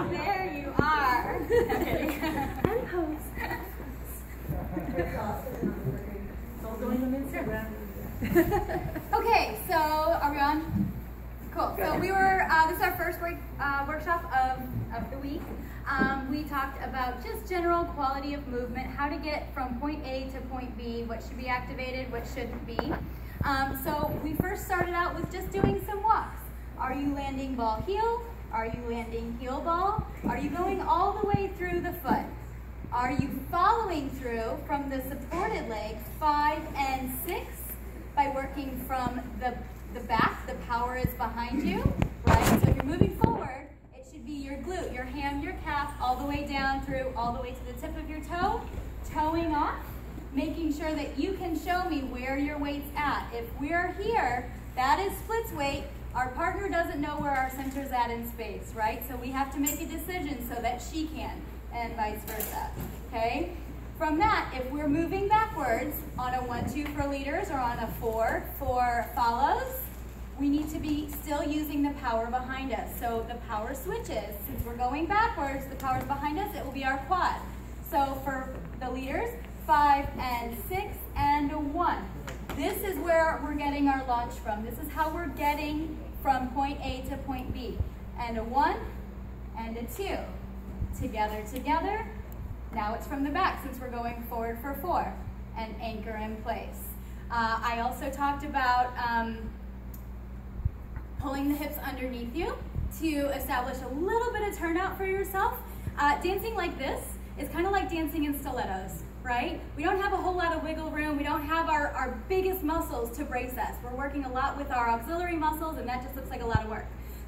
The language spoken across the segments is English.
There you are. And pose. It's all going on Instagram. Okay, so are we on? Cool. So we were, this is our first workshop of the week. We talked about just general quality of movement, how to get from point A to point B, what should be activated, what shouldn't be. So we first started out with just doing some walks. Are you landing ball heel? Are you landing heel ball? Are you going all the way through the foot? Are you following through from the supported legs 5 and 6 by working from the back? The power is behind you, right? So if you're moving forward, it should be your glute, your ham, your calf, all the way down through, all the way to the tip of your toe, toeing off, making sure that you can show me where your weight's at. If we're here, that is splits weight. Our partner doesn't know where our center's at in space, right? So we have to make a decision so that she can, and vice versa, okay? From that, if we're moving backwards on a 1-2 for leaders or on a 4 for follows, we need to be still using the power behind us. So the power switches. Since we're going backwards, the power's behind us, it will be our quad. So for the leaders, 5 and 6 and a 1. This is where we're getting our launch from. This is how we're getting from point A to point B. And a 1 and a 2. Together, together. Now it's from the back since we're going forward for 4. And anchor in place. I also talked about pulling the hips underneath you to establish a little bit of turnout for yourself. Dancing like this is kind of like dancing in stilettos, right? We don't have a whole lot of wiggle room. We don't have our biggest muscles to brace us. We're working a lot with our auxiliary muscles, and that just looks like a lot of work.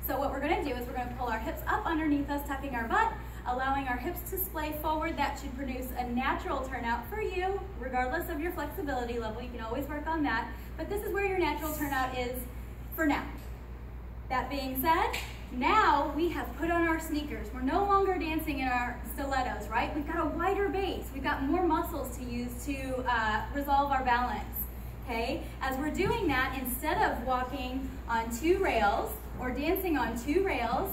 So what we're gonna do is we're gonna pull our hips up underneath us, tucking our butt, allowing our hips to splay forward. That should produce a natural turnout for you, regardless of your flexibility level. You can always work on that, but this is where your natural turnout is for now. That being said, now we have put on our sneakers. We're no longer dancing in our stilettos, right? We've got a wider base. We've got more muscles to use to resolve our balance, okay? As we're doing that, instead of walking on 2 rails or dancing on 2 rails,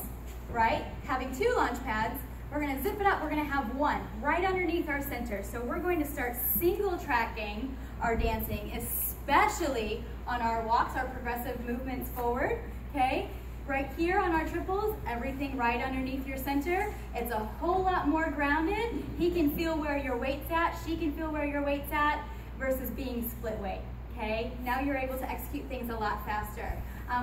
right, having 2 launch pads, we're gonna zip it up, we're gonna have 1 right underneath our center. So we're going to start single tracking our dancing, especially on our walks, our progressive movements forward. Okay, right here on our triples, everything right underneath your center. It's a whole lot more grounded. He can feel where your weight's at, she can feel where your weight's at, versus being split weight, okay? Now you're able to execute things a lot faster.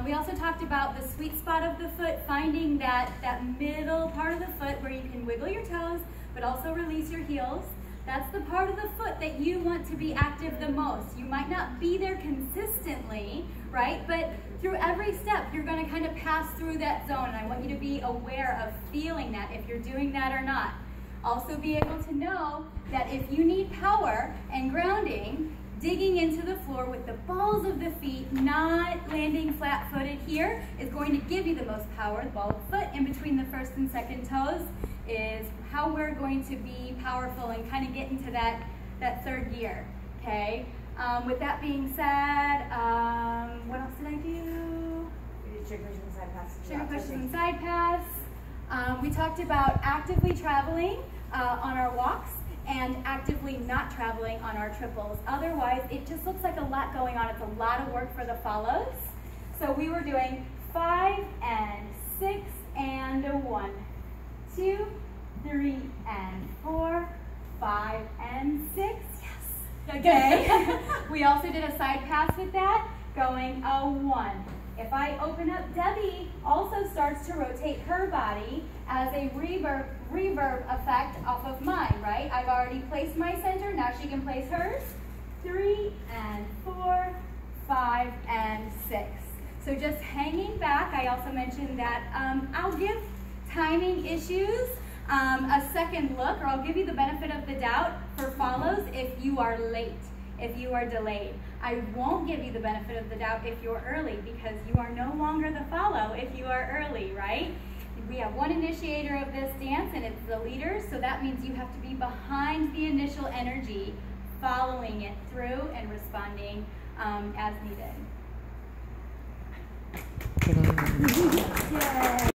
We also talked about the sweet spot of the foot, finding that middle part of the foot where you can wiggle your toes, but also release your heels. That's the part of the foot that you want to be active the most. You might not be there consistently, right? But through every step, you're gonna kind of pass through that zone, and I want you to be aware of feeling that, if you're doing that or not. Also be able to know that if you need power and grounding, digging into the floor with the balls of the feet, not landing flat-footed here, is going to give you the most power. The ball of the foot in between the first and second toes is how we're going to be powerful and kind of get into that 3rd gear, okay? With that being said, what else did I do? We did sugar pushes and side pass. Sugar pushes and side pass. We talked about actively traveling on our walks and actively not traveling on our triples. Otherwise, it just looks like a lot going on. It's a lot of work for the follows. So we were doing 5 and 6 and a 1, 2, 3 and 4, 5 and 6. Yes. Okay. We also did a side pass with that, going a 1. If I open up, Debbie also starts to rotate her body as a reverb effect off of mine, right? I've already placed my center, now she can place hers. 3 and 4, 5 and 6. So just hanging back. I also mentioned that I'll give timing issues a second look, or I'll give you the benefit of the doubt for follows if you are late, if you are delayed. I won't give you the benefit of the doubt if you're early, because you are no longer the follow if you are early, right? We have one initiator of this dance, and it's the leader, so that means you have to be behind the initial energy, following it through and responding as needed. Yay.